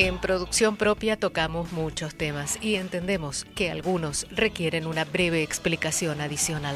En Producción Propia tocamos muchos temas y entendemos que algunos requieren una breve explicación adicional.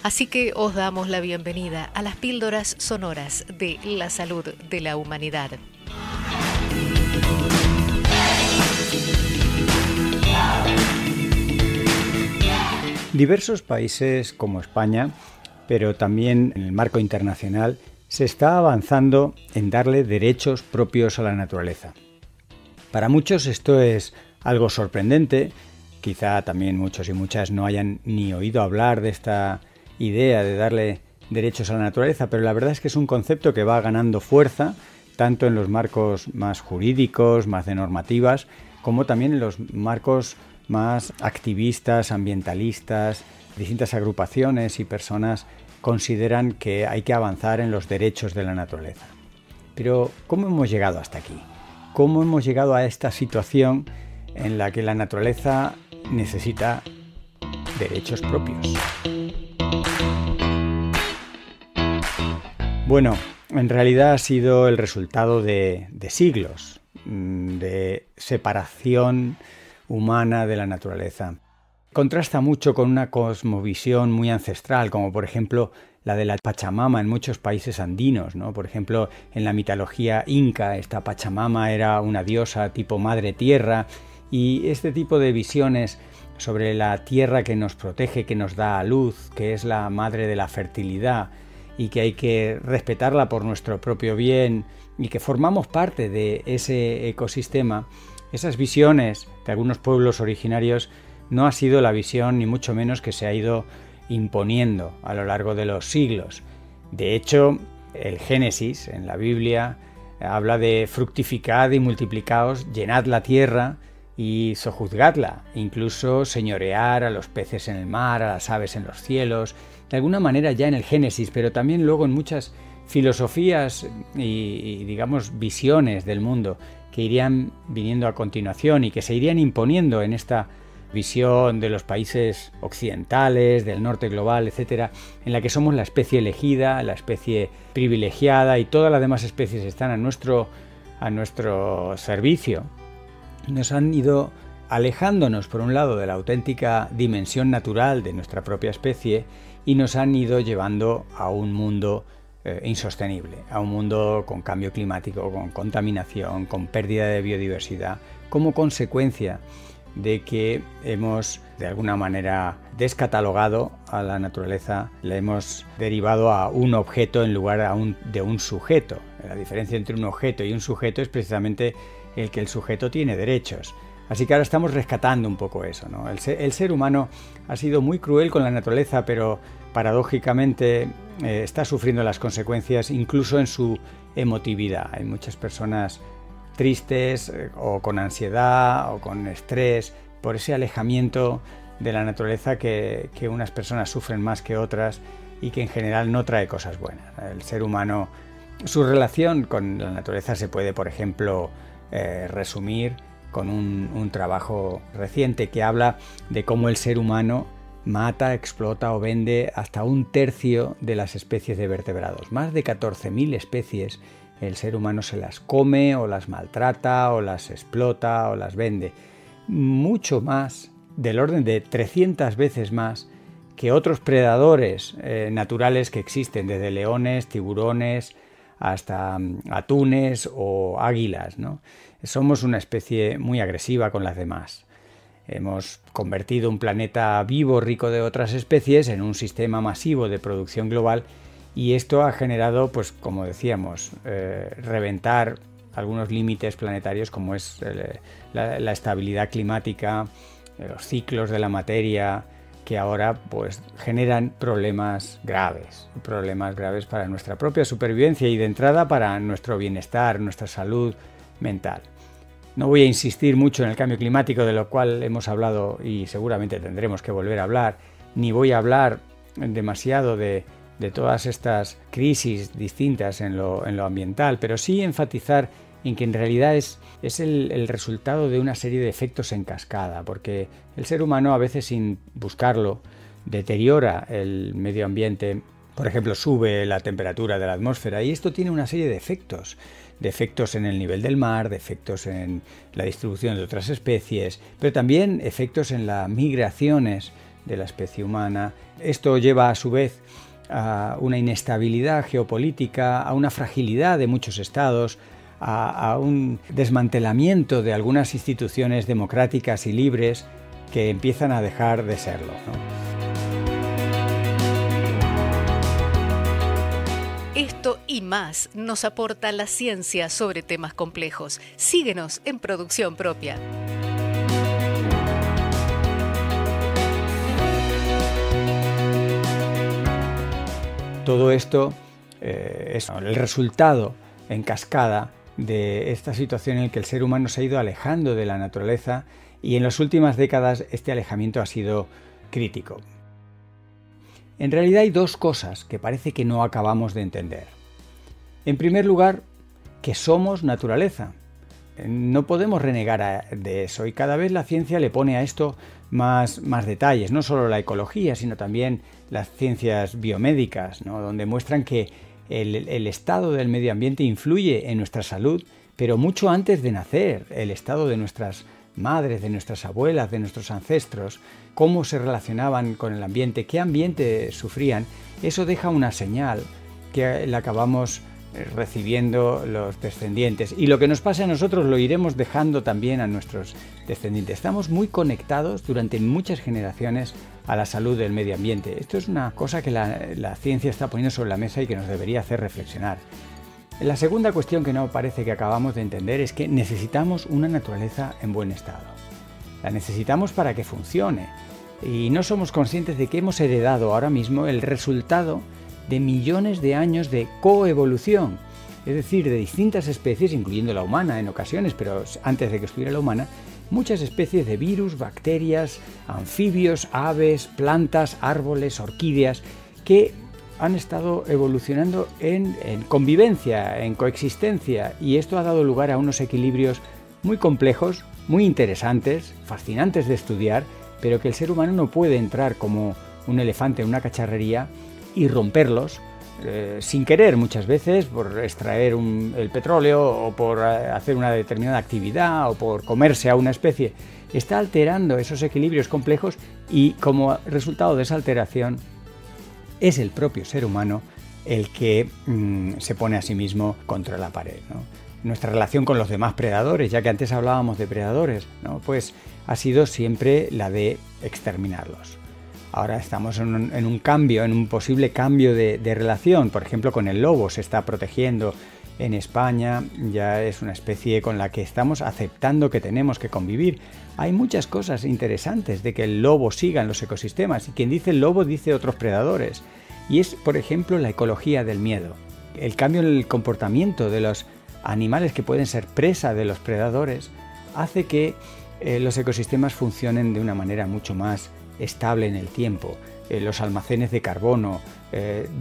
Así que os damos la bienvenida a las píldoras sonoras de la salud de la humanidad. Diversos países como España, pero también en el marco internacional, se está avanzando en darle derechos propios a la naturaleza. Para muchos esto es algo sorprendente, quizá también muchos y muchas no hayan ni oído hablar de esta idea de darle derechos a la naturaleza, pero la verdad es que es un concepto que va ganando fuerza, tanto en los marcos más jurídicos, más de normativas, como también en los marcos más activistas, ambientalistas. Distintas agrupaciones y personas consideran que hay que avanzar en los derechos de la naturaleza. Pero, ¿cómo hemos llegado hasta aquí? ¿Cómo hemos llegado a esta situación en la que la naturaleza necesita derechos propios? Bueno, en realidad ha sido el resultado de siglos de separación humana de la naturaleza. Contrasta mucho con una cosmovisión muy ancestral, como por ejemplo la de la Pachamama en muchos países andinos, ¿no? Por ejemplo, en la mitología inca, esta Pachamama era una diosa tipo madre tierra, y este tipo de visiones sobre la tierra que nos protege, que nos da a luz, que es la madre de la fertilidad y que hay que respetarla por nuestro propio bien y que formamos parte de ese ecosistema, esas visiones de algunos pueblos originarios no ha sido la visión ni mucho menos que se ha ido imponiendo a lo largo de los siglos. De hecho, el Génesis en la Biblia habla de fructificad y multiplicaos, llenad la tierra y sojuzgadla, incluso señorear a los peces en el mar, a las aves en los cielos, de alguna manera ya en el Génesis, pero también luego en muchas filosofías y digamos visiones del mundo que irían viniendo a continuación y que se irían imponiendo en esta visión de los países occidentales, del norte global, etcétera, en la que somos la especie elegida, la especie privilegiada y todas las demás especies están a nuestro servicio. Nos han ido alejándonos por un lado de la auténtica dimensión natural de nuestra propia especie y nos han ido llevando a un mundo insostenible, a un mundo con cambio climático, con contaminación, con pérdida de biodiversidad, como consecuencia de que hemos de alguna manera descatalogado a la naturaleza, la hemos derivado a un objeto en lugar de un sujeto. La diferencia entre un objeto y un sujeto es precisamente el que el sujeto tiene derechos. Así que ahora estamos rescatando un poco eso, ¿no? El ser humano ha sido muy cruel con la naturaleza, pero paradójicamente está sufriendo las consecuencias incluso en su emotividad. Hay muchas personas tristes o con ansiedad o con estrés por ese alejamiento de la naturaleza que unas personas sufren más que otras y que en general no trae cosas buenas. El ser humano, su relación con la naturaleza se puede, por ejemplo, resumir con un trabajo reciente que habla de cómo el ser humano mata, explota o vende hasta 1/3 de las especies de vertebrados. Más de 14.000 especies el ser humano se las come o las maltrata o las explota o las vende. Mucho más, del orden de 300 veces más que otros predadores naturales que existen, desde leones, tiburones, hasta atunes o águilas, ¿no? Somos una especie muy agresiva con las demás. Hemos convertido un planeta vivo rico de otras especies en un sistema masivo de producción global y esto ha generado, pues como decíamos, reventar algunos límites planetarios como es la estabilidad climática, los ciclos de la materia, que ahora pues generan problemas graves para nuestra propia supervivencia y de entrada para nuestro bienestar, nuestra salud mental. No voy a insistir mucho en el cambio climático, de lo cual hemos hablado y seguramente tendremos que volver a hablar, ni voy a hablar demasiado de todas estas crisis distintas en lo ambiental, pero sí enfatizar en que en realidad es el resultado de una serie de efectos en cascada, porque el ser humano a veces sin buscarlo deteriora el medio ambiente Por ejemplo, sube la temperatura de la atmósfera y esto tiene una serie de efectos en el nivel del mar, de efectos en la distribución de otras especies, pero también efectos en las migraciones de la especie humana. Esto lleva a su vez a una inestabilidad geopolítica, a una fragilidad de muchos estados, a un desmantelamiento de algunas instituciones democráticas y libres que empiezan a dejar de serlo, ¿no? Esto y más nos aporta la ciencia sobre temas complejos. Síguenos en Producción Propia. Todo esto es el resultado en cascada de esta situación en la que el ser humano se ha ido alejando de la naturaleza y en las últimas décadas este alejamiento ha sido crítico. En realidad hay dos cosas que parece que no acabamos de entender. En primer lugar, que somos naturaleza. No podemos renegar de eso y cada vez la ciencia le pone a esto más detalles, no solo la ecología, sino también las ciencias biomédicas, ¿no? Donde muestran que el estado del medio ambiente influye en nuestra salud, pero mucho antes de nacer, el estado de nuestras madres, de nuestras abuelas, de nuestros ancestros, cómo se relacionaban con el ambiente, qué ambiente sufrían, eso deja una señal que la acabamos recibiendo los descendientes. Y lo que nos pasa a nosotros lo iremos dejando también a nuestros descendientes. Estamos muy conectados durante muchas generaciones a la salud del medio ambiente. Esto es una cosa que la ciencia está poniendo sobre la mesa y que nos debería hacer reflexionar. La segunda cuestión que no parece que acabamos de entender es que necesitamos una naturaleza en buen estado. La necesitamos para que funcione y no somos conscientes de que hemos heredado ahora mismo el resultado de millones de años de coevolución, es decir, de distintas especies, incluyendo la humana en ocasiones, pero antes de que estuviera la humana, muchas especies de virus, bacterias, anfibios, aves, plantas, árboles, orquídeas, que han estado evolucionando en convivencia, en coexistencia, y esto ha dado lugar a unos equilibrios muy complejos, muy interesantes, fascinantes de estudiar, pero que el ser humano no puede entrar como un elefante en una cacharrería y romperlos sin querer muchas veces, por extraer el petróleo o por hacer una determinada actividad o por comerse a una especie. Está alterando esos equilibrios complejos y como resultado de esa alteración es el propio ser humano el que se pone a sí mismo contra la pared, ¿no? Nuestra relación con los demás predadores, ya que antes hablábamos de predadores, ¿no? Pues ha sido siempre la de exterminarlos. Ahora estamos en un cambio, en un posible cambio de relación. Por ejemplo, con el lobo se está protegiendo en España, ya es una especie con la que estamos aceptando que tenemos que convivir. Hay muchas cosas interesantes de que el lobo siga en los ecosistemas y quien dice el lobo dice otros predadores. Y es, por ejemplo, la ecología del miedo. El cambio en el comportamiento de los animales que pueden ser presa de los predadores hace que los ecosistemas funcionen de una manera mucho más estable en el tiempo. Los almacenes de carbono,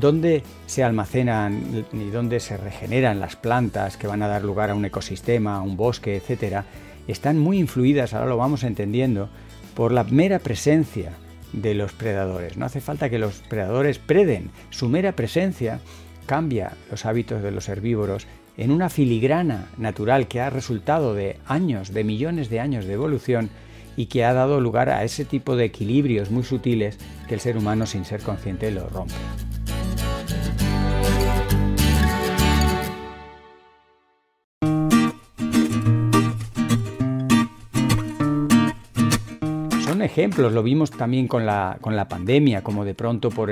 dónde se almacenan y dónde se regeneran las plantas que van a dar lugar a un ecosistema, a un bosque, etcétera, están muy influidas, ahora lo vamos entendiendo, por la mera presencia de los predadores. No hace falta que los predadores preden, su mera presencia cambia los hábitos de los herbívoros en una filigrana natural que ha resultado de años, de millones de años de evolución y que ha dado lugar a ese tipo de equilibrios muy sutiles que el ser humano, sin ser consciente, lo rompe. Son ejemplos, lo vimos también con la pandemia, como de pronto por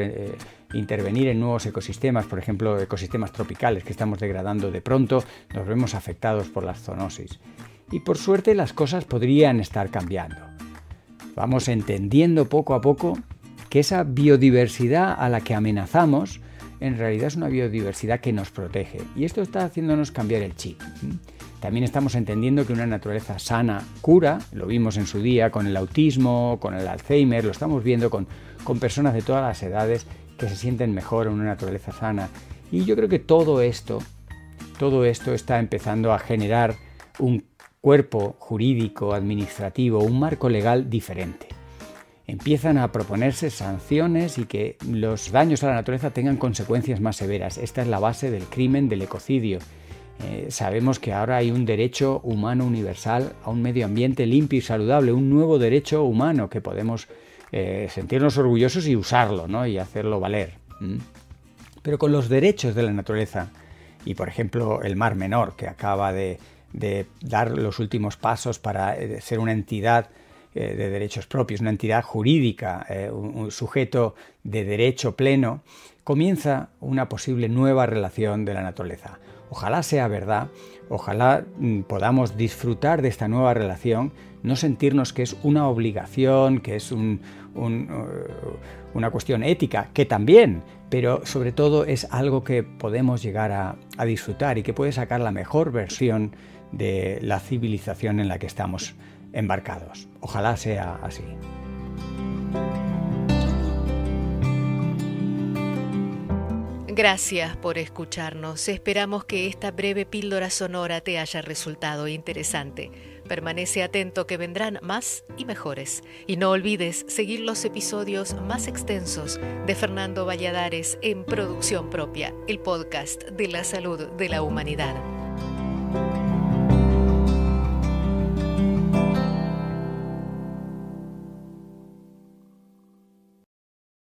intervenir en nuevos ecosistemas, por ejemplo, ecosistemas tropicales que estamos degradando, de pronto nos vemos afectados por la zoonosis. Y por suerte las cosas podrían estar cambiando. Vamos entendiendo poco a poco que esa biodiversidad a la que amenazamos en realidad es una biodiversidad que nos protege. Y esto está haciéndonos cambiar el chip. También estamos entendiendo que una naturaleza sana cura, lo vimos en su día con el autismo, con el Alzheimer, lo estamos viendo con personas de todas las edades que se sienten mejor en una naturaleza sana. Y yo creo que todo esto está empezando a generar un cuerpo jurídico, administrativo, un marco legal diferente. empiezan a proponerse sanciones y que los daños a la naturaleza tengan consecuencias más severas. Esta es la base del crimen del ecocidio. Sabemos que ahora hay un derecho humano universal a un medio ambiente limpio y saludable, un nuevo derecho humano que podemos sentirnos orgullosos y usarlo, ¿no? Y hacerlo valer. Pero con los derechos de la naturaleza, y por ejemplo el Mar Menor, que acaba de dar los últimos pasos para ser una entidad de derechos propios, una entidad jurídica, un sujeto de derecho pleno, comienza una posible nueva relación de la naturaleza. Ojalá sea verdad, ojalá podamos disfrutar de esta nueva relación, no sentirnos que es una obligación, que es una cuestión ética, que también, pero sobre todo es algo que podemos llegar a disfrutar y que puede sacar la mejor versión de la civilización en la que estamos embarcados. Ojalá sea así. Gracias por escucharnos. Esperamos que esta breve píldora sonora te haya resultado interesante. Permanece atento que vendrán más y mejores. Y no olvides seguir los episodios más extensos de Fernando Valladares en Producción Propia, el podcast de la salud de la humanidad.